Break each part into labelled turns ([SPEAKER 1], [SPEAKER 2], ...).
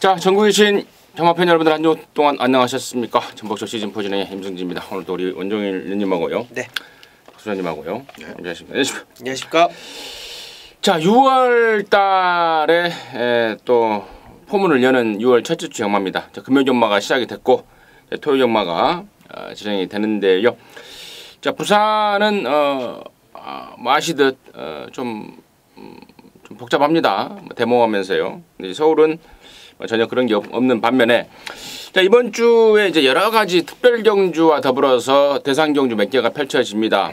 [SPEAKER 1] 자, 전국에 계신 경마팬 여러분들 한 주 동안 안녕하셨습니까? 전복쇼 시즌4 진행의 임승지입니다. 오늘도 우리 원종일 누님하고요.
[SPEAKER 2] 네.
[SPEAKER 1] 수사님하고요.
[SPEAKER 2] 네.
[SPEAKER 1] 안녕하십니까.
[SPEAKER 2] 안녕하십니까.
[SPEAKER 1] 자, 6월 달에 또 포문을 여는 6월 첫째 주 경마입니다. 자, 금요일 경마가 시작이 됐고 토요일 경마가 진행이 되는데요. 자, 부산은 뭐 아시듯 좀 복잡합니다. 대모하면서요. 서울은 전혀 그런 게 없는 반면에 자, 이번 주에 이제 여러 가지 특별 경주와 더불어서 대상 경주 몇 개가 펼쳐집니다.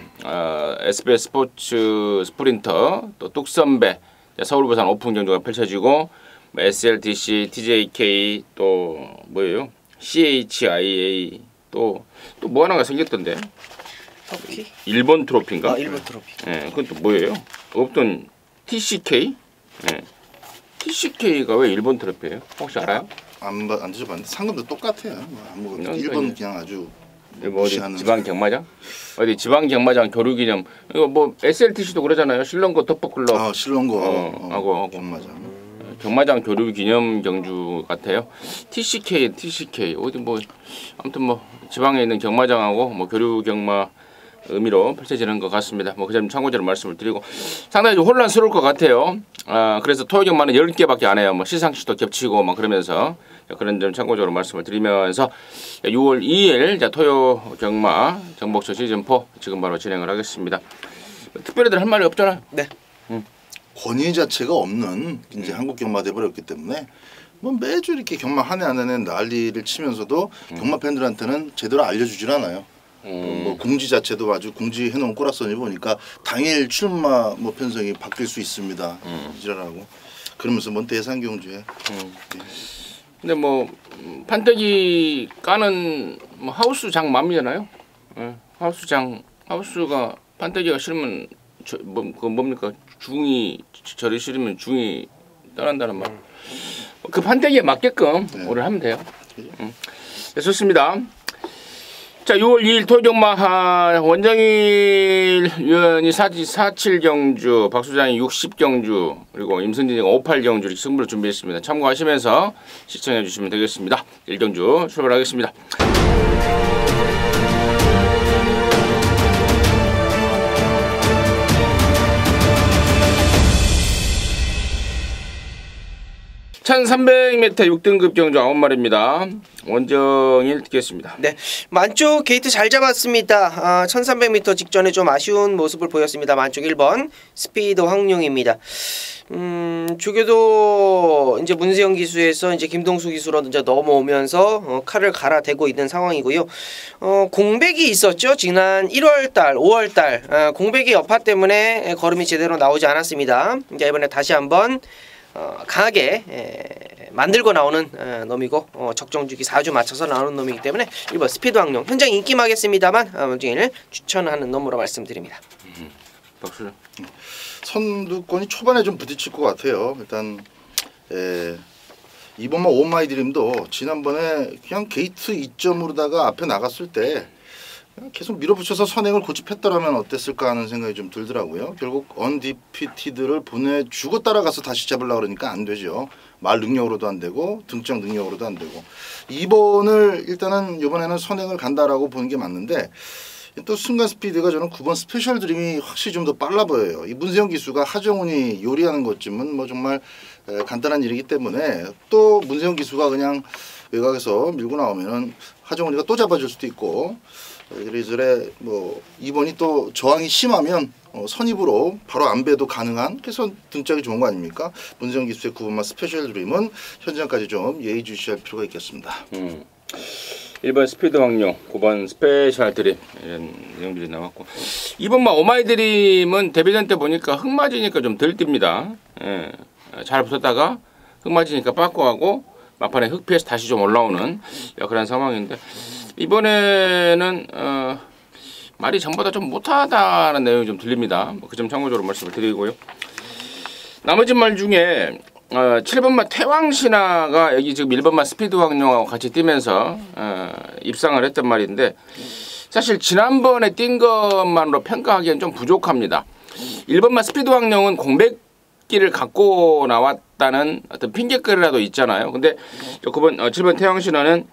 [SPEAKER 1] SBS 스포츠 스프린터, 또 뚝선배, 서울 부산 오픈 경주가 펼쳐지고 SLTC, TJK, 또 뭐예요? CHIA, 또 뭐 하나가 생겼던데.
[SPEAKER 2] 터키?
[SPEAKER 1] 일본 트로피인가?
[SPEAKER 2] 일본 트로피.
[SPEAKER 1] 예, 그건 또 뭐예요? 없던 TCK? 예. TCK가 왜 일본 트로피예요? 혹시 알아요?
[SPEAKER 3] 안 드셔봤는데 상금도 똑같아요. 일본 그냥 아주
[SPEAKER 1] 뭐 어디 지방 경마장? 어디 지방 경마장 교류기념 이거 뭐 SLTC도 그러잖아요. 실론거 덮버클럽.
[SPEAKER 3] 실론거
[SPEAKER 1] 하고 경마장 교류기념 경주 같아요. TCK 어디 뭐 아무튼 뭐 지방에 있는 경마장하고 뭐 교류 경마 의미로 펼쳐지는 것 같습니다. 뭐 그 점 참고적으로 말씀을 드리고 상당히 좀 혼란스러울 것 같아요. 그래서 토요 경마는 10개밖에 안 해요. 뭐 시상식도 겹치고 막 그러면서 그런 점 참고적으로 말씀을 드리면서 6월 2일 자, 토요 경마 전복쇼 시즌4 지금 바로 진행을 하겠습니다. 특별히들 할 말이 없잖아요.
[SPEAKER 2] 네.
[SPEAKER 3] 권위 자체가 없는 이제 한국 경마 돼버렸기 때문에 뭐 매주 이렇게 경마 한 해 한 해 난리를 치면서도 경마 팬들한테는 제대로 알려주질 않아요. 뭐 공지 자체도 아주 공지해놓은 꼬락선이 보니까 당일 출마 뭐 편성이 바뀔 수 있습니다. 이라고 그러면서 뭔 대상 경주에. 네.
[SPEAKER 1] 근데 뭐 판때기 까는 뭐 하우스장 맘이잖아요. 하우스가 판때기가 싫으면 그 뭡니까 중이 절이 싫으면 중이 떠난다는 말. 그 판때기에 맞게끔 오늘 하면 돼요. 네, 좋습니다. 자, 6월 2일 토요경마 원정일 위원이 47경주, 박수장이 60경주, 그리고 임승진이가 58경주 이렇게 승부를 준비했습니다. 참고하시면서 시청해 주시면 되겠습니다. 1경주 출발하겠습니다. (1300m) 6등급 경주 9마리입니다. 원정일 듣겠습니다.
[SPEAKER 2] 네, 만쪽 게이트 잘 잡았습니다. 1300m 직전에 좀 아쉬운 모습을 보였습니다. 만쪽 1번 스피드 황룡입니다. 주교도 이제 문세영 기수에서 이제 김동수 기수로 이제 넘어오면서 칼을 갈아대고 있는 상황이고요. 공백이 있었죠. 지난 1월달, 5월달 공백의 여파 때문에 걸음이 제대로 나오지 않았습니다. 이제 이번에 다시 한번 강하게 만들고 나오는 놈이고 적정주기 4주 맞춰서 나오는 놈이기 때문에 1번 스피드 왕룡 현장 인기마겠습니다만 원정일을 추천하는 놈으로 말씀드립니다.
[SPEAKER 1] 박수.
[SPEAKER 3] 선두권이 초반에 좀 부딪힐 것 같아요. 일단 이번만 오마이 드림도 지난번에 그냥 게이트 2점으로다가 앞에 나갔을 때 계속 밀어붙여서 선행을 고집했더라면 어땠을까 하는 생각이 좀 들더라고요. 결국 언디피티드를 보내주고 따라가서 다시 잡으려고 그러니까 안 되죠. 말 능력으로도 안 되고 등장 능력으로도 안 되고 2번을 일단은 이번에는 선행을 간다라고 보는 게 맞는데 또 순간 스피드가 저는 9번 스페셜 드림이 확실히 좀 더 빨라 보여요. 이 문세영 기수가 하정운이 요리하는 것쯤은 뭐 정말 간단한 일이기 때문에 또 문세영 기수가 그냥 외곽에서 밀고 나오면은 하정운이가 또 잡아줄 수도 있고 이래저래 뭐 2번이 또 저항이 심하면 선입으로 바로 안배도 가능한 그래서 등짝이 좋은 거 아닙니까? 문세영 기수의 9번마 스페셜 드림은 현장까지 좀 예의주시할 필요가 있겠습니다.
[SPEAKER 1] 1번 스피드 왕룡, 9번 스페셜 드림 이런 내용들이 나왔고 2번마 오마이 드림은 데뷔전 때 보니까 흙 맞으니까 좀 덜 뜁니다. 예, 잘 붙었다가 흙 맞으니까 빠꾸하고 막판에 흙 피해서 다시 좀 올라오는 그런 상황인데 이번에는 말이 전보다 좀 못하다는 내용이 좀 들립니다. 그 점 참고적으로 말씀을 드리고요. 나머지 말 중에 7번마 태왕신화가 여기 지금 1번마 스피드 왕룡하고 같이 뛰면서 입상을 했단 말인데 사실 지난번에 뛴 것만으로 평가하기엔 좀 부족합니다. 1번마 스피드 왕룡은 공백기를 갖고 나왔다 나갔다는 어떤 핑계거리라도 있잖아요. 근데 7번 태영 신화는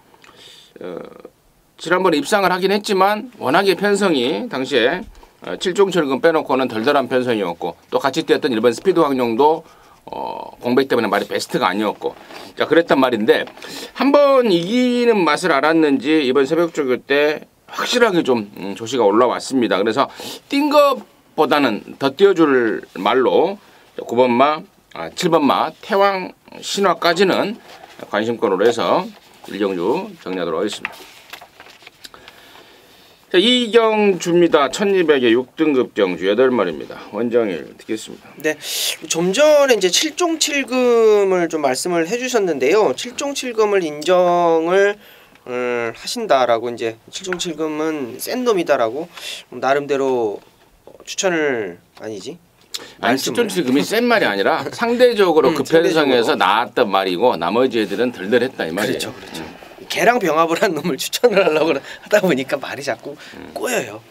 [SPEAKER 1] 지난번에 입상을 하긴 했지만 워낙에 편성이 당시에 7종 철근 빼놓고는 덜덜한 편성이었고 또 같이 뛰었던 1번 스피드 황룡도 공백 때문에 말이 베스트가 아니었고 자 그랬단 말인데 한번 이기는 맛을 알았는지 이번 새벽 조교 때 확실하게 좀 조시가 올라왔습니다. 그래서 뛴 것보다는 더 뛰어줄 말로 7번마 태왕 신화까지는 관심권으로 해서 1경주 정리하도록 하겠습니다. 자, 이경주입니다. 1200에 6등급 경주 8마리입니다. 원정일 듣겠습니다.
[SPEAKER 2] 네, 좀 전에 이제 7종 7금을 좀 말씀을 해주셨는데요. 7종 7금을 인정을 하신다라고 이제 7종 7금은 센 놈이다라고 나름대로 추천을 아니지?
[SPEAKER 1] 아니 7종 7금이 센 말이 아니라 상대적으로 그 편성에서 나았던 말이고 나머지 애들은 덜덜했다 이 말이에요.
[SPEAKER 2] 그렇죠. 걔랑 병합을 한 놈을 추천을 하려고 하다 보니까 말이 자꾸 꼬여요.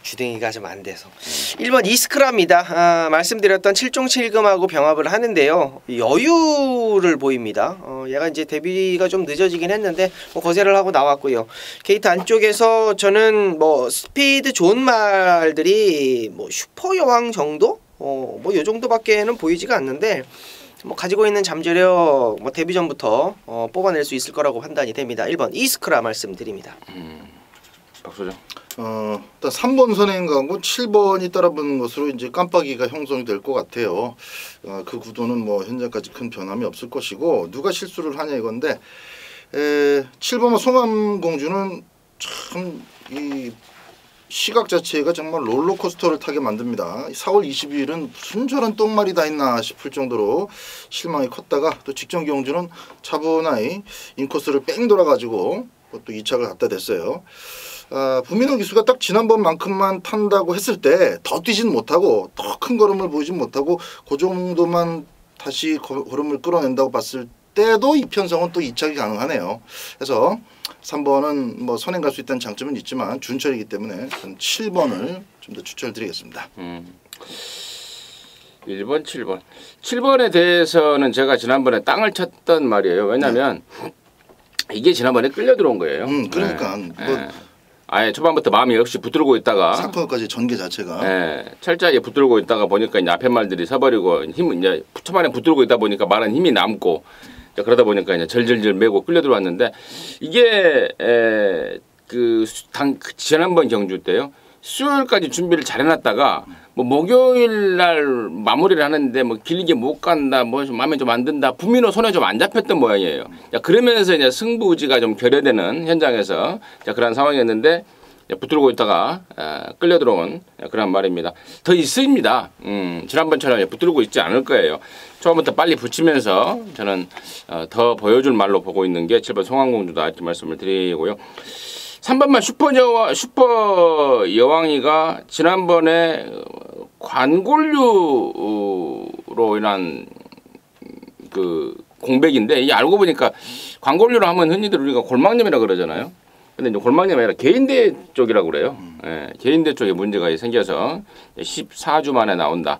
[SPEAKER 2] 주댕이가 좀 안 돼서. 1번 이스크라입니다. 말씀드렸던 7종 7금하고 병합을 하는데요. 여유를 보입니다. 얘가 이제 데뷔가 좀 늦어지긴 했는데 거세를 하고 나왔고요. 게이트 안쪽에서 저는 스피드 좋은 말들이 슈퍼 여왕 정도? 요 정도밖에는 보이지가 않는데 가지고 있는 잠재력 데뷔 전부터 뽑아낼 수 있을 거라고 판단이 됩니다. 1번 이스크라 말씀드립니다.
[SPEAKER 1] 박소정.
[SPEAKER 3] 일단 3번 선행가고 7번이 따라붙는 것으로 이제 깜빡이가 형성이 될 것 같아요. 그 구도는 현재까지 큰 변함이 없을 것이고 누가 실수를 하냐 이건데 7번과 송암공주는 참 이 시각 자체가 정말 롤러코스터를 타게 만듭니다. 4월 22일은 무슨 저런 똥말이 다 있나 싶을 정도로 실망이 컸다가 또 직전 경주는 차분하게 인코스를 뺑 돌아가지고 또 2착을 갖다 댔어요. 부민호 기수가 딱 지난번만큼만 탄다고 했을 때 더 뛰진 못하고 더 큰 걸음을 보이진 못하고 그 정도만 다시 걸음을 끌어낸다고 봤을 때도 이 편성은 또 2착이 가능하네요. 그래서 3번은 선행 갈 수 있다는 장점은 있지만 준철이기 때문에 저는 7번을 좀 더 추천을 드리겠습니다.
[SPEAKER 1] 1번, 7번. 7번에 대해서는 제가 지난번에 땅을 쳤던 말이에요. 왜냐하면 이게 지난번에 끌려 들어온 거예요.
[SPEAKER 3] 그러니까
[SPEAKER 1] 아예 초반부터 마음이 없이 붙들고 있다가
[SPEAKER 3] 상표까지 전개 자체가
[SPEAKER 1] 철저하게 붙들고 있다가 보니까 이제 앞에 말들이 서버리고 힘 이제 초반에 붙들고 있다 보니까 말은 힘이 남고 그러다 보니까 이제 절절절 메고 끌려 들어왔는데 이게 지난번 경주 때요. 수요일까지 준비를 잘 해놨다가 목요일 날 마무리를 하는데 길게 못 간다, 마음에 좀 안 든다, 부민호 손에 좀 안 잡혔던 모양이에요. 그러면서 이제 승부지가 좀 결여되는 현장에서 그런 상황이었는데 붙들고 있다가 끌려 들어온 그런 말입니다. 더 있습니다. 지난번처럼 붙들고 있지 않을 거예요. 처음부터 빨리 붙이면서 저는 더 보여줄 말로 보고 있는 게 7번 송암공주다 이렇게 말씀을 드리고요. 3번만 슈퍼 여왕이가 지난번에 관골류로 인한 그 공백인데 이게 알고 보니까 관골류로 하면 흔히들 우리가 골망염이라 그러잖아요. 근데 이제 골망염이 아니라 개인대 쪽이라고 그래요. 개인대 쪽에 문제가 생겨서 14주 만에 나온다.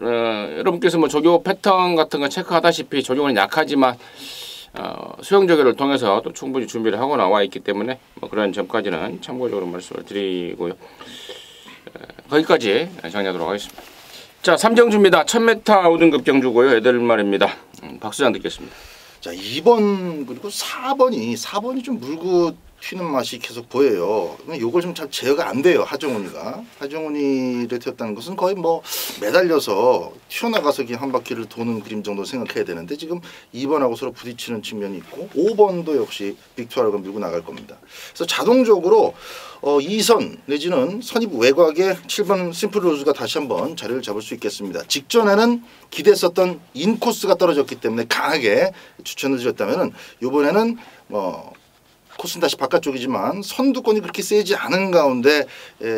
[SPEAKER 1] 여러분께서 조교 패턴 같은 거 체크하다시피 조교는 약하지만 수영 조교를 통해서 또 충분히 준비를 하고 나와 있기 때문에 그런 점까지는 참고적으로 말씀을 드리고요. 거기까지 정리하도록 하겠습니다. 자, 3경주입니다. 1000m 5등급 경주고요. 8마리입니다. 박수장 듣겠습니다.
[SPEAKER 3] 자, 2번 그리고 4번이 좀 물고 튀는 맛이 계속 보여요. 요걸 좀 잘 제어가 안 돼요. 하정훈이를 튀었다는 것은 거의 매달려서 튀어나가서 그냥 한 바퀴를 도는 그림 정도 생각해야 되는데 지금 2번하고 서로 부딪히는 측면이 있고 5번도 역시 빅투아르가 밀고 나갈 겁니다. 그래서 자동적으로 2선 내지는 선입 외곽에 7번 심플로즈가 다시 한번 자리를 잡을 수 있겠습니다. 직전에는 기대했었던 인코스가 떨어졌기 때문에 강하게 추천을 드렸다면은 이번에는 코스는 다시 바깥쪽이지만 선두권이 그렇게 세지 않은 가운데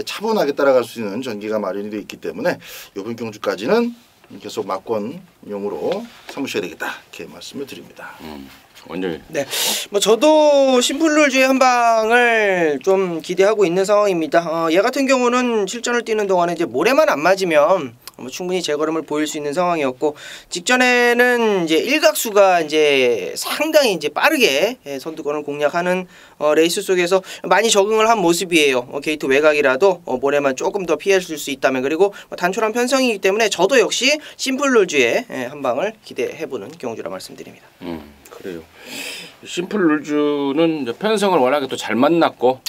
[SPEAKER 3] 차분하게 따라갈 수 있는 전기가 마련이 되어 있기 때문에 이번 경주까지는 계속 막권용으로 삼으셔야 되겠다 이렇게 말씀을 드립니다.
[SPEAKER 1] 원장님.
[SPEAKER 2] 네, 저도 심플룰주의 한 방을 좀 기대하고 있는 상황입니다. 얘 같은 경우는 실전을 뛰는 동안에 이제 모래만 안 맞으면 충분히 제걸음을 보일 수 있는 상황이었고 직전에는 이제 일각수가 이제 상당히 이제 빠르게 선두권을 공략하는 레이스 속에서 많이 적응을 한 모습이에요. 게이트 외곽이라도 모래만 조금 더 피해줄 수 있다면 그리고 단촐한 편성이기 때문에 저도 역시 심플룰주의 한 방을 기대해보는 경주라 말씀드립니다.
[SPEAKER 1] 그래요. 심플룰주는 편성을 워낙에 또 잘 만났고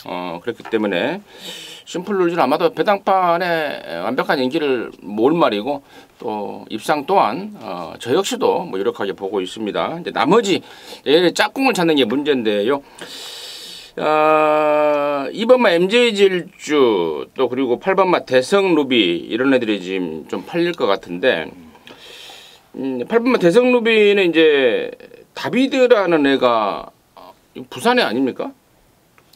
[SPEAKER 1] 그렇기 때문에 심플룰주는 아마도 배당판에 완벽한 인기를 모을 말이고 또 입상 또한 저 역시도 뭐 유력하게 보고 있습니다. 이제 나머지 짝꿍을 찾는 게 문제인데요. 이번마 MJ 질주 또 그리고 8번마 대성 루비 이런 애들이 지금 좀 팔릴 것 같은데 8번마 대성 루비는 이제 다비드라는 애가 부산에 아닙니까?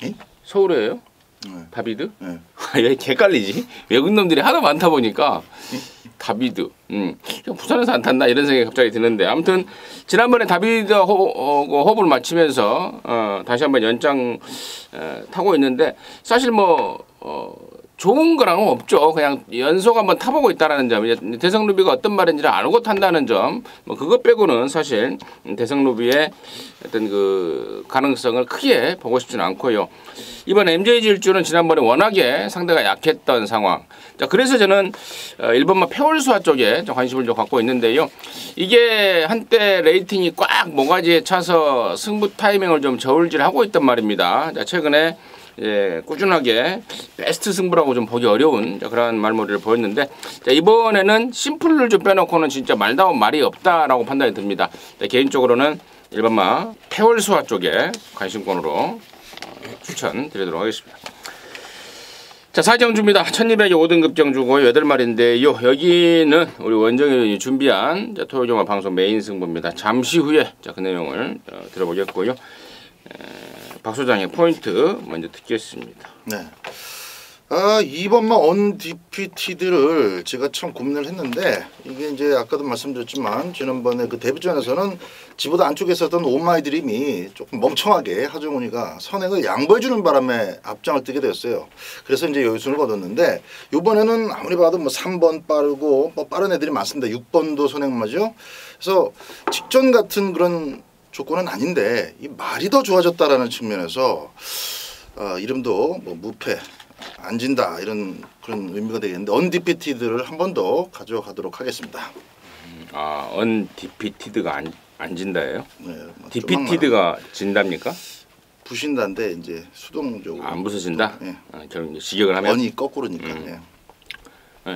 [SPEAKER 3] 에?
[SPEAKER 1] 서울에요?
[SPEAKER 3] 네.
[SPEAKER 1] 다비드?
[SPEAKER 3] 네.
[SPEAKER 1] 왜 헷갈리지? 외국 놈들이 하도 많다 보니까 다비드. 부산에서 안 탔나 이런 생각이 갑자기 드는데 아무튼 지난번에 다비드 호흡을 마치면서 다시 한번 연장 타고 있는데 사실 뭐 좋은 거랑은 없죠. 그냥 연속 한번 타보고 있다라는 점. 이제 대성 루비가 어떤 말인지를 알고 탄다는 점. 뭐 그것 빼고는 사실 대성 루비의 어떤 그 가능성을 크게 보고 싶지는 않고요. 이번 MJ 질주는 지난번에 워낙에 상대가 약했던 상황. 자, 그래서 저는 1번마 페월수화 쪽에 좀 관심을 좀 갖고 있는데요. 이게 한때 레이팅이 꽉 모가지에 차서 승부 타이밍을 좀 저울질하고 있단 말입니다. 자, 최근에 꾸준하게 베스트 승부라고 좀 보기 어려운 그런 말머리를 보였는데 자, 이번에는 심플을 좀 빼놓고는 진짜 말다운 말이 없다라고 판단이 듭니다. 자, 개인적으로는 1번마 페월수화 쪽에 관심권으로 추천드리도록 하겠습니다. 자, 4정주입니다. 1200에 5등급 정주고 8마리인데요. 여기는 우리 원정이 준비한 토요일종합 방송 메인 승부입니다. 잠시 후에 그 내용을 들어보겠고요. 박 소장의 포인트 먼저 듣겠습니다.
[SPEAKER 3] 네. 2번마 언디피티드를 제가 참 고민을 했는데 이게 이제 아까도 말씀드렸지만 지난번에 그 데뷔전에서는 지보다 안쪽에 있었던 오마이 드림이 조금 멍청하게 하정훈이가 선행을 양보해주는 바람에 앞장을 뜨게 되었어요. 그래서 이제 여유순을 거뒀는데 이번에는 아무리 봐도 뭐 3번 빠르고 뭐 빠른 애들이 많습니다. 6번도 선행마죠. 그래서 직전 같은 그런 조건은 아닌데 이 말이 더 좋아졌다라는 측면에서 이름도 뭐 무패 안 진다 이런 그런 의미가 되겠는데 언디피티드를 한 번 더 가져가도록 하겠습니다.
[SPEAKER 1] 언디피티드가 안 진다예요?
[SPEAKER 3] 네, 뭐
[SPEAKER 1] 디피티드가 진답니까?
[SPEAKER 3] 부신다인데 이제 수동적으로
[SPEAKER 1] 안 부서진다?
[SPEAKER 3] 예.
[SPEAKER 1] 결국 이제 직역을 하면
[SPEAKER 3] 언이 거꾸로니까. 예.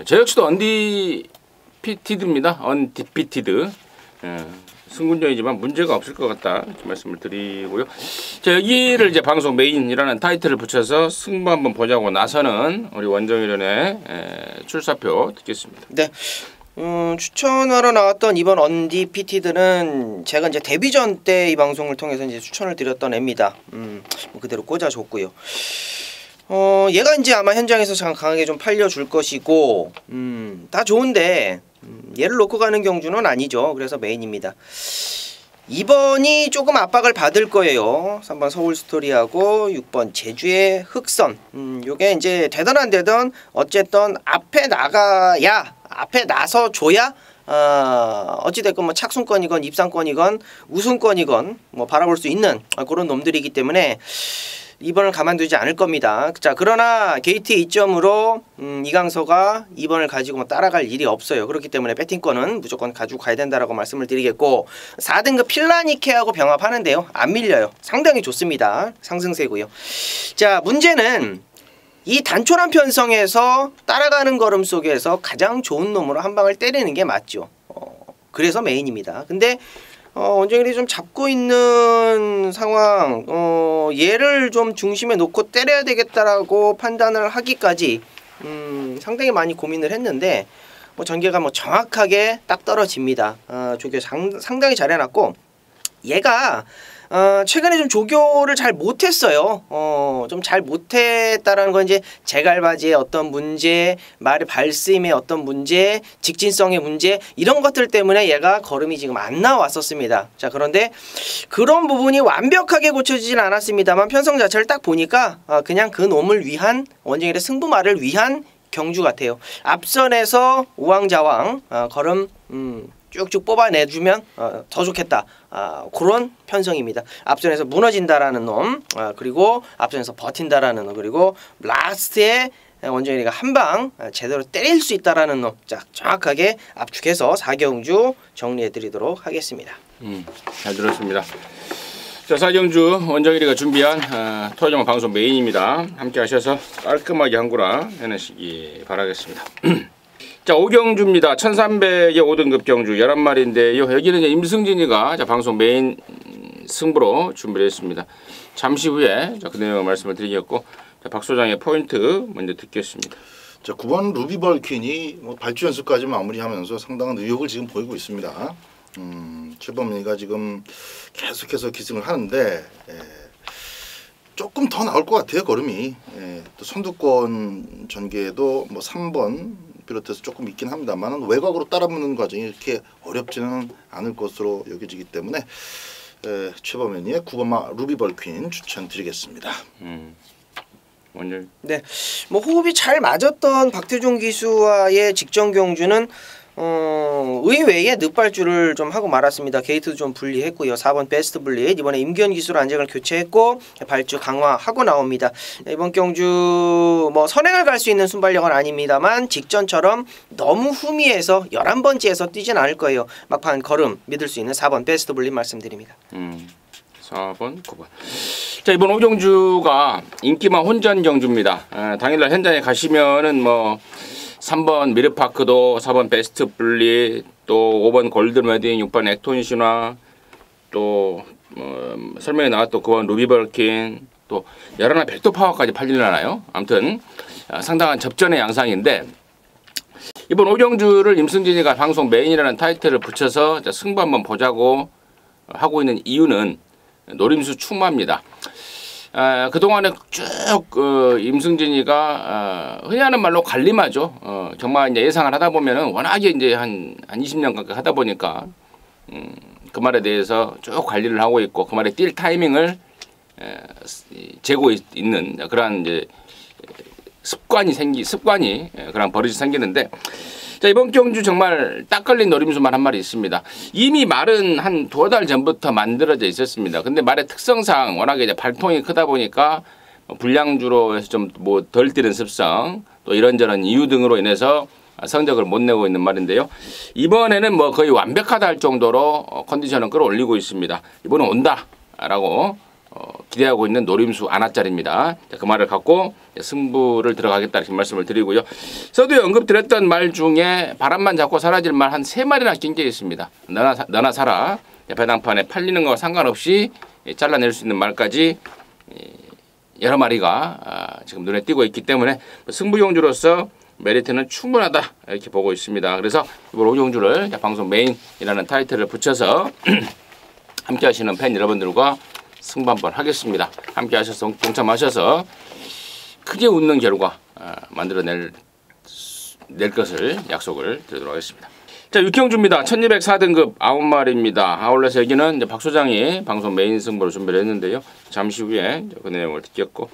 [SPEAKER 1] 저 역시도 언디피티드입니다. 언디피티드. 승군전이지만 문제가 없을 것 같다 이렇게 말씀을 드리고요. 자, 여기를 이제 방송 메인이라는 타이틀을 붙여서 승부 한번 보자고 나서는 우리 원정일련의 출사표 듣겠습니다.
[SPEAKER 2] 네. 추천하러 나왔던 이번 언디피티드는 제가 이제 데뷔전 때 이 방송을 통해서 이제 추천을 드렸던 애입니다. 뭐 그대로 꽂아줬고요. 얘가 이제 아마 현장에서 참 강하게 좀 팔려줄 것이고, 다 좋은데, 얘를 놓고 가는 경주는 아니죠. 그래서 메인입니다. 2번이 조금 압박을 받을 거예요. 3번 서울스토리하고 6번 제주의 흑선. 요게 이제 되던 안 되던 어쨌든 앞에 나가야, 앞에 나서 줘야 어찌됐건 뭐 착순권이건 입상권이건 우승권이건 뭐 바라볼 수 있는 그런 놈들이기 때문에 2번을 가만두지 않을 겁니다. 자, 그러나 게이트 2점으로 이강서가 2번을 가지고 뭐 따라갈 일이 없어요. 그렇기 때문에 배팅권은 무조건 가지고 가야 된다라고 말씀을 드리겠고 4등급 필라니케하고 병합하는데요. 안 밀려요. 상당히 좋습니다. 상승세고요. 자, 문제는 이 단촐한 편성에서 따라가는 걸음 속에서 가장 좋은 놈으로 한 방을 때리는 게 맞죠. 그래서 메인입니다. 근데 원정일이 좀 잡고 있는 상황, 얘를 좀 중심에 놓고 때려야 되겠다라고 판단을 하기까지 상당히 많이 고민을 했는데 뭐 전개가 뭐 정확하게 딱 떨어집니다. 조교 상당히 잘 해놨고 얘가 최근에 좀 조교를 잘 못했어요. 좀 잘 못했다라는 건 이제 제갈바지의 어떤 문제, 말의 발쓰임의 어떤 문제, 직진성의 문제 이런 것들 때문에 얘가 걸음이 지금 안 나왔었습니다. 자, 그런데 그런 부분이 완벽하게 고쳐지진 않았습니다만 편성 자체를 딱 보니까 그냥 그 놈을 위한 원정일의 승부말을 위한 경주 같아요. 앞선에서 우왕좌왕 걸음 쭉쭉 뽑아내주면 더 좋겠다. 그런 편성입니다. 앞선에서 무너진다라는 놈, 그리고 앞선에서 버틴다라는 놈, 그리고 라스트에 원정일이가 한 방 제대로 때릴 수 있다라는 놈, 자 정확하게 압축해서 4경주 정리해드리도록 하겠습니다.
[SPEAKER 1] 잘 들었습니다. 자, 4경주 원정일이가 준비한 토요일장 방송 메인입니다. 함께 하셔서 깔끔하게 한구라 해내시기 바라겠습니다. 자, 5경주입니다. 1300의 5등급 경주 11마리인데요. 여기는 이제 임승진이가 방송 메인 승부로 준비를 했습니다. 잠시 후에 그 내용 말씀을 드리겠고, 자, 박 소장의 포인트 먼저 듣겠습니다.
[SPEAKER 3] 자, 9번 루비벌킨이 발주 연습까지 마무리하면서 상당한 의욕을 지금 보이고 있습니다. 최범민이가 지금 계속해서 기승을 하는데 조금 더 나올 것 같아요, 걸음이. 또 선두권 전개에도 3번 비롯해서 조금 있긴 합니다만 외곽으로 따라붙는 과정이 이렇게 어렵지는 않을 것으로 여겨지기 때문에 최범민이의 9번마 루비벌퀸 추천드리겠습니다.
[SPEAKER 1] 오늘
[SPEAKER 2] 네, 호흡이 잘 맞았던 박태종 기수와의 직전 경주는 의외의 늦발주를 좀 하고 말았습니다. 게이트도 좀 분리했고요. 4번 베스트 분리, 이번에 임기현 기수로 안정을 교체했고 발주 강화하고 나옵니다. 이번 경주 선행을 갈 수 있는 순발력은 아닙니다만 직전처럼 너무 후미에서 11번째에서 뛰진 않을 거예요. 막판 걸음 믿을 수 있는 4번 베스트 분리 말씀드립니다.
[SPEAKER 1] 4번, 9번. 자, 이번 5경주가 인기만 혼전 경주입니다. 당일날 현장에 가시면은 3번 미르파크도, 4번 베스트 분리, 또 5번 골든 웨딩, 6번 액톤 신화, 또 설명에 나왔던 9번 루비벌킨, 또 11 백도 파워까지 팔리려나요? 아무튼 상당한 접전의 양상인데, 이번 5경주를 임승진이가 방송 메인이라는 타이틀을 붙여서 승부 한번 보자고 하고 있는 이유는 노림수 충마입니다. 그동안에 쭉 임승진이가 흔히 하는 말로 관리마죠. 정말 이제 예상을 하다 보면은 워낙에 이제 한 20년 가까이 하다 보니까 그 말에 대해서 쭉 관리를 하고 있고 그 말에 뛸 타이밍을 재고 있는 그러한 이제 습관이 그런 버릇이 생기는데, 자, 이번 경주 정말 딱 걸린 노림수만 한 마리 있습니다. 이미 말은 한 2달 전부터 만들어져 있었습니다. 근데 말의 특성상 워낙에 이제 발통이 크다 보니까 불량주로 해서 좀 덜 뛰는 습성, 또 이런저런 이유 등으로 인해서 성적을 못 내고 있는 말인데요. 이번에는 거의 완벽하다 할 정도로 컨디션을 끌어올리고 있습니다. 이번은 온다라고 기대하고 있는 노림수 아나짜리입니다. 그 말을 갖고 승부를 들어가겠다 이렇게 말씀을 드리고요. 서두에 언급드렸던 말 중에 바람만 잡고 사라질 말 한 3마리나 낀 게 있습니다. 너나 사라. 배당판에 팔리는 거와 상관없이 잘라낼 수 있는 말까지 여러 마리가 지금 눈에 띄고 있기 때문에 승부용주로서 메리트는 충분하다 이렇게 보고 있습니다. 그래서 이번 5경주를 방송 메인이라는 타이틀을 붙여서 함께 하시는 팬 여러분들과 승부 한번 하겠습니다. 함께 하셔서 동참하셔서 크게 웃는 결과 만들어낼 것을 약속을 드리도록 하겠습니다. 자, 6경주입니다. 1204등급 9마리입니다. 아울렛 여기는 이제 박 소장이 방송 메인 승부를 준비를 했는데요. 잠시 후에 그 내용을 듣겠고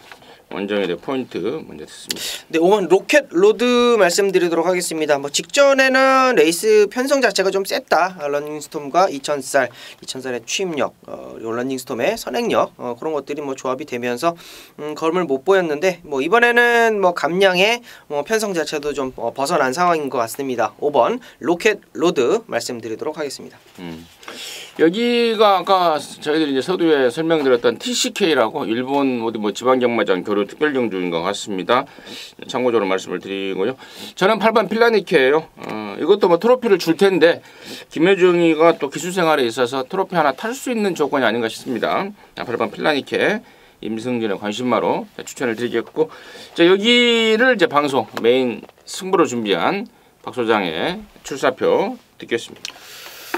[SPEAKER 1] 원정의 포인트 먼저 듣습니다.
[SPEAKER 2] 네, 5번 로켓 로드 말씀드리도록 하겠습니다. 직전에는 레이스 편성 자체가 좀 셌다. 런닝스톰과 2000살의 취입력, 런닝스톰의 선행력 그런 것들이 조합이 되면서 걸음을 못 보였는데 이번에는 감량의 편성 자체도 좀 벗어난 상황인 것 같습니다. 5번 로켓 로드 말씀드리도록 하겠습니다.
[SPEAKER 1] 여기가 아까 저희들이 이제 서두에 설명드렸던 TCK라고 일본 어디 지방 경마장 교류 특별 경주인 것 같습니다. 참고적으로 말씀을 드리고요. 저는 8번 필라니케예요. 이것도 트로피를 줄 텐데 김효중이가 또 기술 생활에 있어서 트로피 하나 탈 수 있는 조건이 아닌가 싶습니다. 8번 필라니케 임승진의 관심마로 추천을 드리겠고, 자, 여기를 이제 방송 메인 승부로 준비한 박 소장의 출사표 듣겠습니다.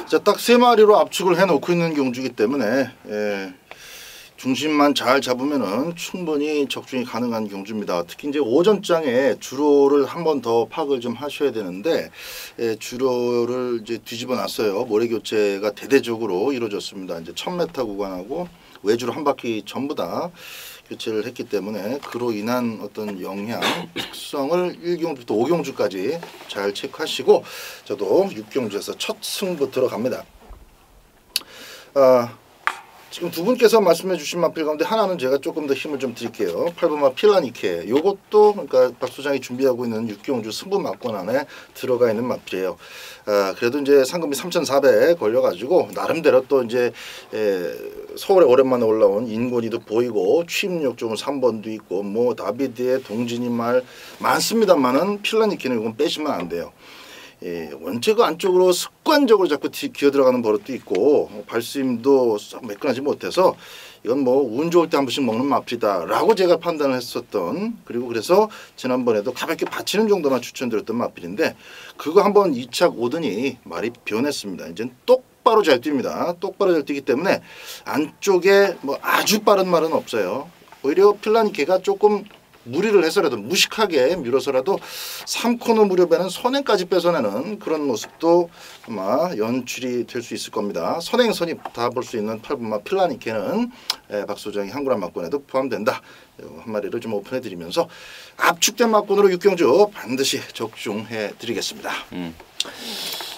[SPEAKER 3] 자, 딱 3마리로 압축을 해놓고 있는 경주이기 때문에 중심만 잘 잡으면은 충분히 적중이 가능한 경주입니다. 특히 이제 오전장에 주로를 한 번 더 파악을 좀 하셔야 되는데 주로를 이제 뒤집어 놨어요. 모래 교체가 대대적으로 이루어졌습니다. 이제 1000m 구간하고 외주로 한 바퀴 전부 다 교체를 했기 때문에 그로 인한 어떤 영향, 특성을 1경주부터 5경주까지 잘 체크하시고 저도 6경주에서 첫 승부 들어갑니다. 지금 두 분께서 말씀해 주신 마필 가운데 하나는 제가 조금 더 힘을 좀 드릴게요. 8번마 필라니케. 요것도 그러니까 박 소장이 준비하고 있는 6경주 승부 막권 안에 들어가 있는 마필이에요. 그래도 이제 상금이 3,400 걸려가지고 나름대로 또 이제 서울에 오랜만에 올라온 인권이도 보이고 취임력 좋은 3번도 있고 뭐 다비드의 동진이 말 많습니다만은 필라니케는 이건 빼시면 안 돼요. 원체 그 안쪽으로 습관적으로 자꾸 기어 들어가는 버릇도 있고 발수임도 매끈하지 못해서 이건 뭐 운 좋을 때 한 번씩 먹는 마필이다라고 제가 판단을 했었던, 그리고 그래서 지난번에도 가볍게 받치는 정도만 추천드렸던 마필인데 그거 한번 2착 오더니 말이 변했습니다. 이제는 똑바로 잘 뜁니다. 똑바로 잘 뛰기 때문에 안쪽에 뭐 아주 빠른 말은 없어요. 오히려 필라니케가 조금 무리를 해서라도 무식하게 밀어서라도 3코너 무렵에는 선행까지 뺏어내는 그런 모습도 아마 연출이 될 수 있을 겁니다. 선행선이 다 볼 수 있는 8번마 필라니케는 박 소장이 한구란 막권에도 포함된다. 한 마리를 좀 오픈해드리면서 압축된 막권으로 6경주 반드시 적중해 드리겠습니다.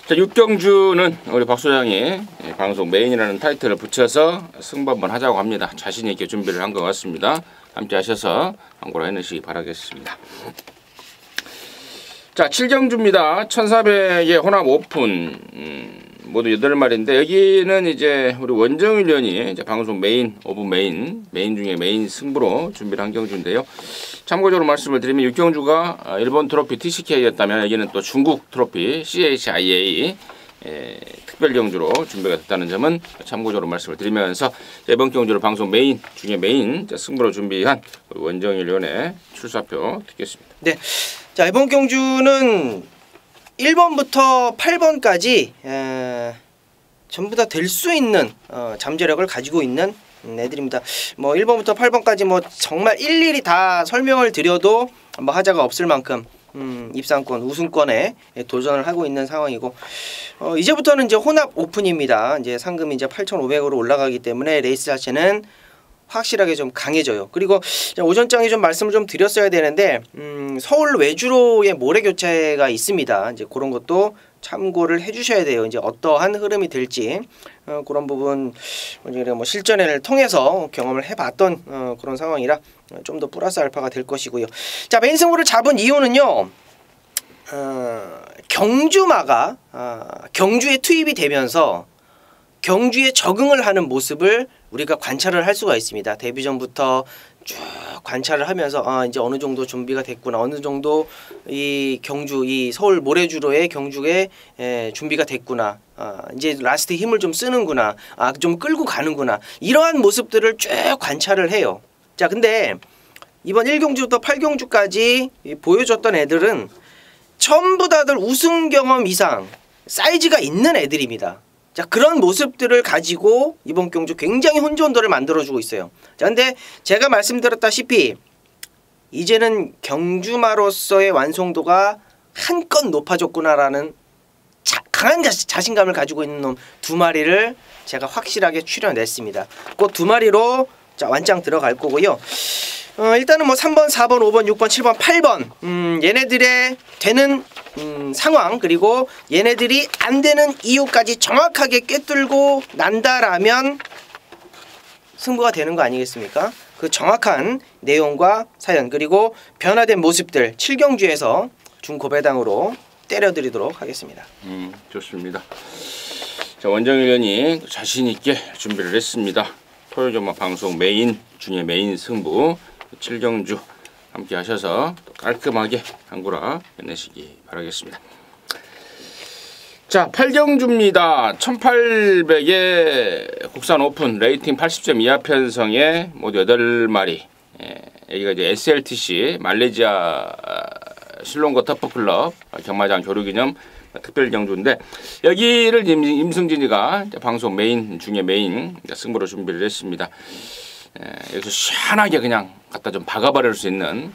[SPEAKER 1] 자, 6경주는 우리 박 소장이 방송 메인이라는 타이틀을 붙여서 승부 한번 하자고 합니다. 자신 있게 준비를 한 것 같습니다. 함께 하셔서 광고를 해내시기 바라겠습니다. 자, 7경주입니다. 1400의 혼합 오픈 모두 8마리인데 여기는 이제 우리 원정일 위원이 이제 방송 메인 오브 메인 중에 메인 승부로 준비를 한 경주인데요. 참고적으로 말씀을 드리면 6경주가 일본 트로피 TCK였다면 여기는 또 중국 트로피 CHIA 특별 경주로 준비가 됐다는 점은 참고적으로 말씀을 드리면서 이번 경주를 방송 메인 중에 메인 승부로 준비한 원정일 위원의 출사표 듣겠습니다.
[SPEAKER 2] 네, 자 이번 경주는 1번부터 8번까지 전부 다 될 수 있는 잠재력을 가지고 있는 애들입니다. 뭐 1번부터 8번까지 뭐 정말 일일이 다 설명을 드려도 뭐 하자가 없을 만큼 입상권, 우승권에 도전을 하고 있는 상황이고 이제부터는 이제 혼합 오픈입니다. 이제 상금이 이제 8,500으로 올라가기 때문에 레이스 자체는 확실하게 좀 강해져요. 그리고 오전장에 좀 말씀을 좀 드렸어야 되는데 서울 외주로의 모래 교체가 있습니다. 이제 그런 것도 참고를 해주셔야 돼요. 이제 어떠한 흐름이 될지 그런 부분 뭐 실전을 통해서 경험을 해봤던 그런 상황이라 좀 더 플러스 알파가 될 것이고요. 자, 메인 승부를 잡은 이유는요. 경주마가 경주에 투입이 되면서 경주에 적응을 하는 모습을 우리가 관찰을 할 수가 있습니다. 데뷔 전부터 쭉 관찰을 하면서 이제 어느 정도 준비가 됐구나, 어느 정도 이 경주, 이 서울 모래주로의 경주에 준비가 됐구나, 이제 라스트 힘을 좀 쓰는구나, 좀 끌고 가는구나, 이러한 모습들을 쭉 관찰을 해요. 자, 근데 이번 1경주부터 8경주까지 보여줬던 애들은 전부 다들 우승 경험 이상 사이즈가 있는 애들입니다. 자, 그런 모습들을 가지고 이번 경주 굉장히 혼전도를 만들어주고 있어요. 자, 근데 제가 말씀드렸다시피 이제는 경주마로서의 완성도가 한껏 높아졌구나라는 강한 자신감을 가지고 있는 놈 두 마리를 제가 확실하게 추려냈습니다. 그 두 마리로 자, 완짱 들어갈 거고요. 일단은 뭐 3번, 4번, 5번, 6번, 7번, 8번 얘네들의 되는 상황, 그리고 얘네들이 안 되는 이유까지 정확하게 꿰뚫고 난다라면 승부가 되는 거 아니겠습니까? 그 정확한 내용과 사연, 그리고 변화된 모습들 7경주에서 중고배당으로 때려드리도록 하겠습니다.
[SPEAKER 1] 좋습니다. 자, 원정일 위원이 자신 있게 준비를 했습니다. 토요일 전막 방송 메인 중에 메인 승부 7경주 함께 하셔서 깔끔하게 한구라 해내시기 바라겠습니다. 자, 8경주입니다. 1800의 국산 오픈 레이팅 80점 이하 편성의 모두 8마리. 여기가 이제 SLTC 말레이시아 실롱거 터프클럽 경마장 교류기념 특별 경주인데 여기를 임승진이가 방송 메인 중에 메인 승부로 준비를 했습니다. 여기서 시원하게 그냥 갖다 좀 박아버릴 수 있는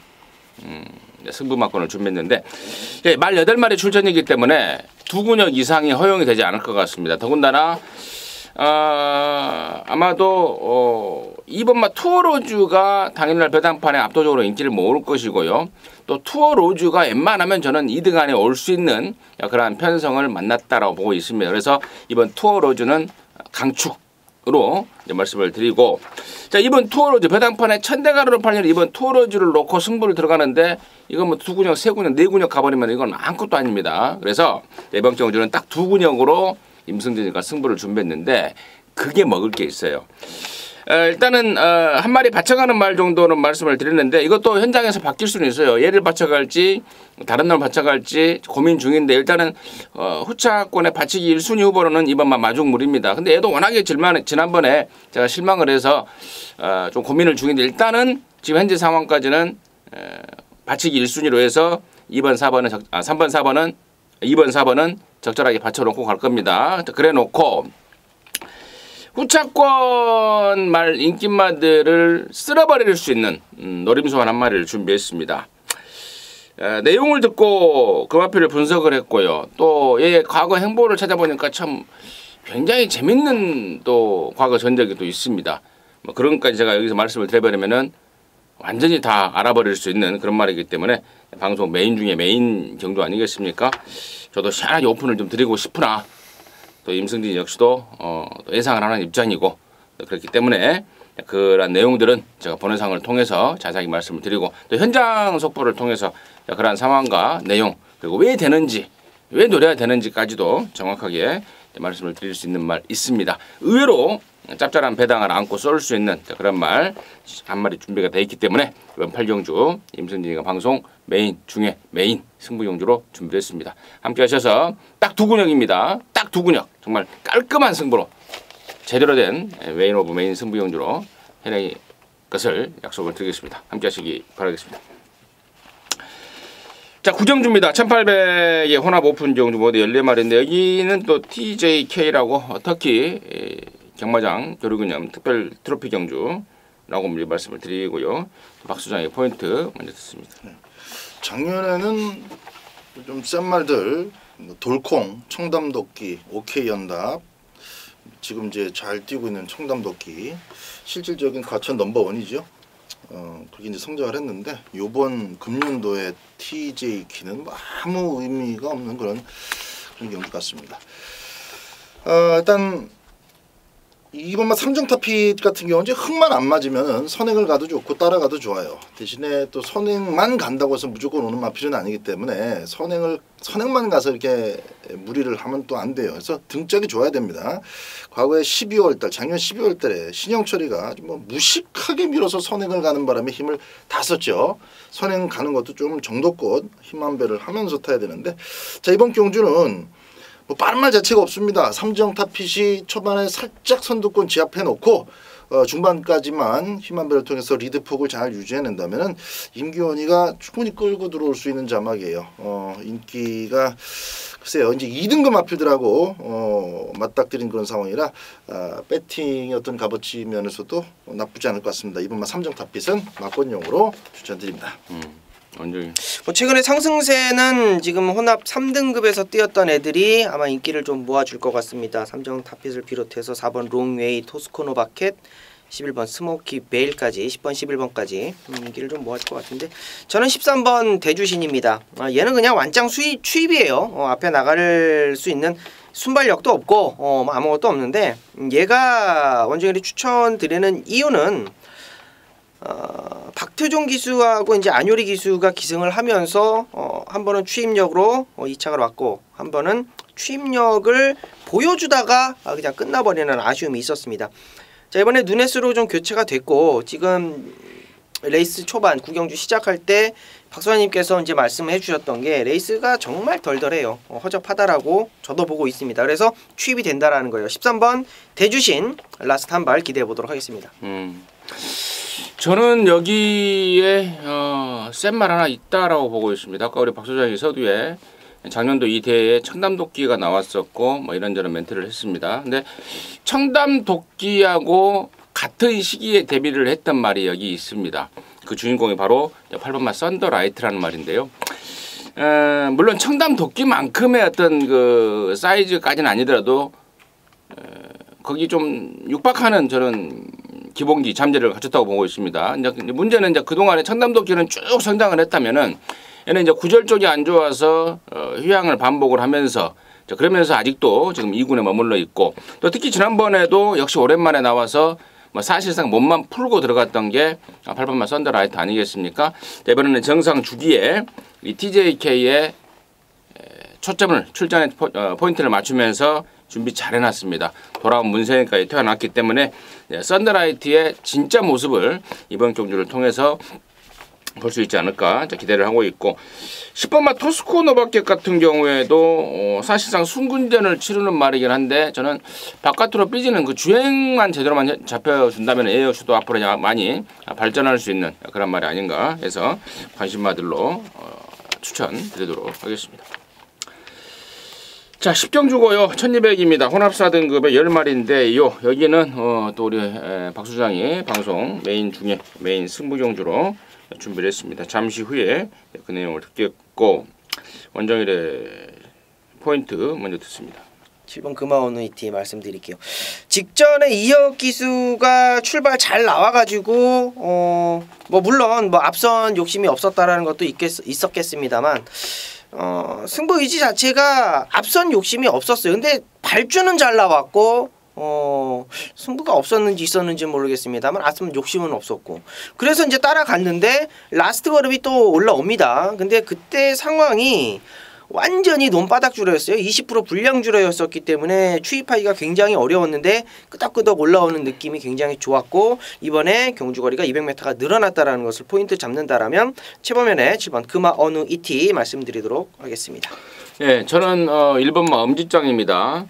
[SPEAKER 1] 승부막권을 준비했는데 말 8마리 출전이기 때문에 2근역 이상이 허용이 되지 않을 것 같습니다. 더군다나 아마도 2번마 투어로즈가 당일날 배당판에 압도적으로 인기를 모을 것이고요. 또 투어로즈가 웬만하면 저는 2등 안에 올 수 있는 그러한 편성을 만났다라고 보고 있습니다. 그래서 이번 투어로즈는 강축으로 말씀을 드리고, 자, 이번 투어로즈 배당판에 1000대가로로 팔리는 이번 투어로즈를 놓고 승부를 들어가는데 이건 뭐 2근역, 3근역, 4근역 가버리면 이건 아무것도 아닙니다. 그래서 이번 경주는 딱 2근역으로 임승진이가 승부를 준비했는데 그게 먹을 게 있어요. 일단은 한 마리 받쳐가는 말 정도는 말씀을 드렸는데 이것도 현장에서 바뀔 수는 있어요. 얘를 받쳐갈지 다른 날 받쳐갈지 고민 중인데 일단은 후차권의 받치기 1순위 후보로는 이번만 마중물입니다. 근데 얘도 워낙에 지난번에 제가 실망을 해서 좀 고민을 중인데 일단은 지금 현재 상황까지는 받치기 1순위로 해서 3번, 4번은 2번, 4번은 적절하게 받쳐놓고 갈 겁니다. 그래 놓고 후차권 말 인기마들을 쓸어버릴 수 있는 노림수한 한 마리를 준비했습니다. 내용을 듣고 그 마표를 분석을 했고요. 또 얘의 과거 행보를 찾아보니까 참 굉장히 재밌는 또 과거 전적이 또 있습니다. 뭐 그런 것까지 제가 여기서 말씀을 드려버리면은 완전히 다 알아버릴 수 있는 그런 말이기 때문에 방송 메인 중에 메인 경주 아니겠습니까? 저도 시원하게 오픈을 좀 드리고 싶으나 또 임승진 역시도 예상을 하는 입장이고 그렇기 때문에 그런 내용들은 제가 본회상을 통해서 자세하게 말씀을 드리고 또 현장 속보를 통해서 그러한 상황과 내용 그리고 왜 되는지 왜 노려야 되는지까지도 정확하게 말씀을 드릴 수 있는 말 있습니다. 의외로 짭짤한 배당을 안고 쏠 수 있는 그런 말 한 마리 준비가 되어 있기 때문에 이번 8경주 임승진이가 방송 메인 중에 메인 승부경주로 준비했습니다. 함께 하셔서 딱 2근역입니다. 딱 2근역 정말 깔끔한 승부로 제대로 된 메인 오브 메인 승부경주로 해낼 것을 약속을 드리겠습니다. 함께 하시기 바라겠습니다. 자, 9경주입니다. 1800의 혼합 오픈 경주 모두 14마리인데 여기는 또 TJK라고 터키 경마장 교류기념 특별 트로피 경주라고 말씀을 드리고요. 박수장의 포인트 먼저 듣습니다.
[SPEAKER 3] 작년에는 좀 센 말들 돌콩, 청담도끼, 오케이연답 지금 이제 잘 뛰고 있는 청담도끼 실질적인 과천 넘버원이죠. 그렇게 이제 성장을 했는데 요번 금년도에 TJK는 아무 의미가 없는 그런 경주 같습니다. 일단 이번만 삼정타핏 같은 경우는 이제 흙만 안 맞으면 선행을 가도 좋고 따라가도 좋아요. 대신에 또 선행만 간다고 해서 무조건 오는 마필은 아니기 때문에 선행만 가서 이렇게 무리를 하면 또 안 돼요. 그래서 등짝이 좋아야 됩니다. 과거에 12월달 작년 12월달에 신영철이가 뭐 무식하게 밀어서 선행을 가는 바람에 힘을 다 썼죠. 선행 가는 것도 좀 정도껏 힘 한 배를 하면서 타야 되는데 자 이번 경주는 뭐 빠른 말 자체가 없습니다. 삼정타핏이 초반에 살짝 선두권 제압해 놓고 중반까지만 힘 한 배를 통해서 리드폭을 잘 유지해낸다면은 임기원이가 충분히 끌고 들어올 수 있는 자막이에요. 인기가 글쎄요 이제 2등급 마필들하고 맞닥뜨린 그런 상황이라 배팅의 어떤 값어치 면에서도 나쁘지 않을 것 같습니다. 이번만 삼정타핏은 막권용으로 추천드립니다.
[SPEAKER 2] 뭐 최근에 상승세는 지금 혼합 3등급에서 뛰었던 애들이 아마 인기를 좀 모아줄 것 같습니다. 삼정 타핏을 비롯해서 4번 롱웨이, 토스코노 바켓, 11번 스모키 베일까지 10번 11번까지 인기를 좀 모아줄 것 같은데 저는 13번 대주신입니다. 얘는 그냥 완짱 추입이에요. 앞에 나갈 수 있는 순발력도 없고 아무것도 없는데 얘가 원정일이 추천드리는 이유는 박태종 기수하고 이제 안효리 기수가 기승을 하면서 한 번은 추임력으로 2착을 왔고 한 번은 추임력을 보여주다가 그냥 끝나버리는 아쉬움이 있었습니다. 자 이번에 누네스로 좀 교체가 됐고 지금 레이스 초반 구경주 시작할 때 박수환님께서 이제 말씀해 주셨던 게 레이스가 정말 덜덜해요. 허접하다라고 저도 보고 있습니다. 그래서 추입이 된다라는 거예요. 13번 대주신 라스트 한 발 기대해 보도록 하겠습니다.
[SPEAKER 1] 저는 여기에 센 말 하나 있다라고 보고 있습니다. 아까 우리 박 소장이 서두에 작년도 이 대회에 청담도끼가 나왔었고 뭐 이런저런 멘트를 했습니다. 근데 청담도끼하고 같은 시기에 데뷔를 했던 말이 여기 있습니다. 그 주인공이 바로 8번마 썬더라이트라는 말인데요. 물론 청담도끼만큼의 어떤 그 사이즈까지는 아니더라도 거기 좀 육박하는 저는 기본기 잠재력을 갖췄다고 보고 있습니다. 이제 문제는 이제 그동안에 청담도끼는 쭉 성장을 했다면은 얘는 이제 구절 쪽이 안 좋아서 휴양을 반복을 하면서 그러면서 아직도 지금 2군에 머물러 있고 또 특히 지난번에도 역시 오랜만에 나와서 뭐 사실상 몸만 풀고 들어갔던 게 8번마 썬더라이트 아니겠습니까? 이번에는 정상 주기에 이 TJK의 초점을 출전의 포인트를 맞추면서 준비 잘 해놨습니다. 돌아온 문세윤까지 태어났기 때문에 썬더라이트의 진짜 모습을 이번 경주를 통해서 볼 수 있지 않을까 기대를 하고 있고 10번마 토스코 노바켓 같은 경우에도 사실상 순군전을 치르는 말이긴 한데 저는 바깥으로 삐지는 그 주행만 제대로만 잡혀준다면 에어쇼도 앞으로 많이 발전할 수 있는 그런 말이 아닌가 해서 관심마들로 추천드리도록 하겠습니다. 자, 10경주고요. 1200입니다. 혼합사 등급의 10마리인데요. 여기는 또 우리 박 수장이 방송 메인 중에 메인 승부경주로 준비를 했습니다. 잠시 후에 그 내용을 듣겠고 원정일의 포인트 먼저 듣습니다.
[SPEAKER 2] 7번 금화오누이티 말씀드릴게요. 직전에 이혁 기수가 출발 잘 나와가지고 뭐 물론 뭐 앞선 욕심이 없었다라는 것도 있었겠습니다만 승부 의지 자체가 앞선 욕심이 없었어요. 근데 발주는 잘 나왔고 승부가 없었는지 있었는지 모르겠습니다만 앞선 욕심은 없었고 그래서 이제 따라갔는데 라스트 걸음이 또 올라옵니다. 근데 그때 상황이 완전히 논바닥줄어였어요. 20% 불량줄어였었기 때문에 추입하기가 굉장히 어려웠는데 끄덕끄덕 올라오는 느낌이 굉장히 좋았고 이번에 경주거리가 200m가 늘어났다라는 것을 포인트 잡는다라면 최범현의 7번 금화 어느 이티 말씀드리도록 하겠습니다.
[SPEAKER 1] 네, 저는 1번마 엄지짱입니다.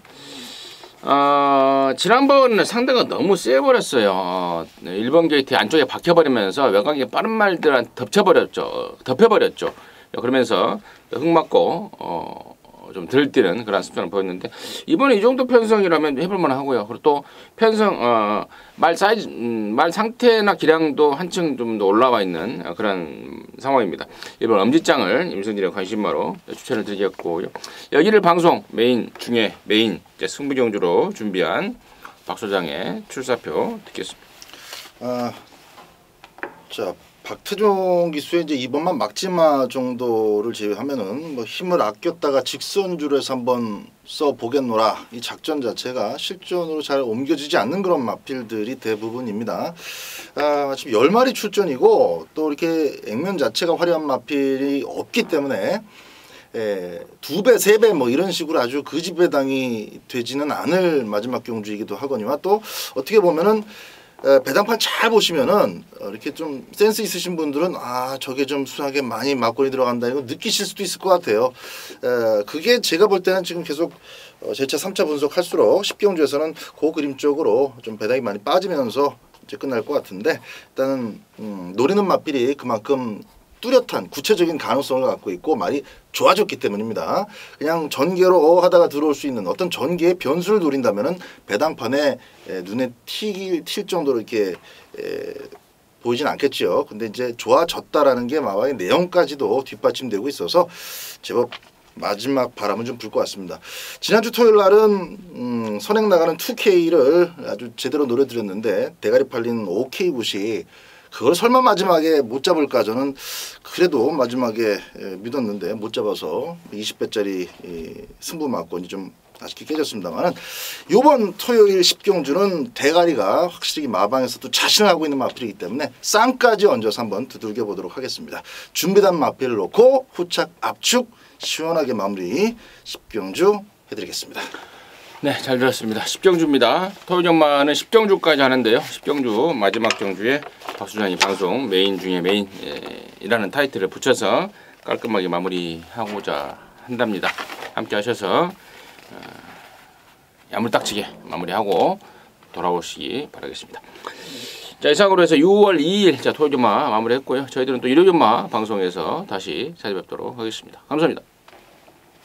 [SPEAKER 1] 지난번 상대가 너무 세버렸어요. 1번 게이트 안쪽에 박혀버리면서 외곽에 빠른 말들한테 덮여버렸죠. 그러면서 흙 맞고 좀 덜 뛰는 그런 습관을 보였는데 이번에 이 정도 편성이라면 해볼만 하고요. 그리고 또 편성 말 사이즈 말 상태나 기량도 한층 좀 더 올라와 있는 그런 상황입니다. 이번 엄지짱을 임성진의 관심마로 추천을 드리겠고요. 여기를 방송 메인 중에 메인 승부경주로 준비한 박 소장의 출사표 듣겠습니다.
[SPEAKER 3] 자. 박태종 기수의 이제 이번만 막지마 정도를 제외하면은 뭐 힘을 아꼈다가 직선주로 해서 한번 써 보겠노라 이 작전 자체가 실전으로 잘 옮겨지지 않는 그런 마필들이 대부분입니다. 지금 10마리 출전이고 또 이렇게 액면 자체가 화려한 마필이 없기 때문에 2배, 3배 뭐 이런 식으로 아주 거지배당이 되지는 않을 마지막 경주이기도 하거니와 또 어떻게 보면은 배당판 잘 보시면은 이렇게 좀 센스 있으신 분들은 저게 좀 수하게 많이 막걸리 들어간다 이거 느끼실 수도 있을 것 같아요. 그게 제가 볼 때는 지금 계속 제차 3차 분석할수록 10경주에서는 그 그림 쪽으로 좀 배당이 많이 빠지면서 이제 끝날 것 같은데 일단은 노리는 맛필이 그만큼 뚜렷한 구체적인 가능성을 갖고 있고 말이 좋아졌기 때문입니다. 그냥 전개로 하다가 들어올 수 있는 어떤 전개의 변수를 노린다면은 배당판에 눈에 튈 정도로 이렇게 보이진 않겠죠. 근데 이제 좋아졌다라는 게 마와의 내용까지도 뒷받침되고 있어서 제법 마지막 바람은 좀 불 것 같습니다. 지난주 토요일 날은 선행 나가는 2K를 아주 제대로 노려드렸는데 대가리 팔린 5K 굿이 그걸 설마 마지막에 못 잡을까 저는 그래도 마지막에 믿었는데 못 잡아서 20배짜리 승부 맞고 좀 아쉽게 깨졌습니다만 이번 토요일 10경주는 대가리가 확실히 마방에서도 자신을 하고 있는 마필이기 때문에 쌍까지 얹어서 한번 두들겨 보도록 하겠습니다. 준비된 마필을 놓고 후착 압축 시원하게 마무리 10경주 해드리겠습니다.
[SPEAKER 1] 네, 잘 들었습니다. 10경주입니다. 토요일 경마는 10경주까지 하는데요. 10경주 마지막 경주에 박 수장이 방송 메인 중에 메인이라는 타이틀을 붙여서 깔끔하게 마무리하고자 한답니다. 함께 하셔서 야물딱지게 마무리하고 돌아오시기 바라겠습니다. 자, 이상으로 해서 6월 2일 토요일 경마 마무리했고요. 저희들은 또 일요일 경마 방송에서 다시 찾아뵙도록 하겠습니다. 감사합니다.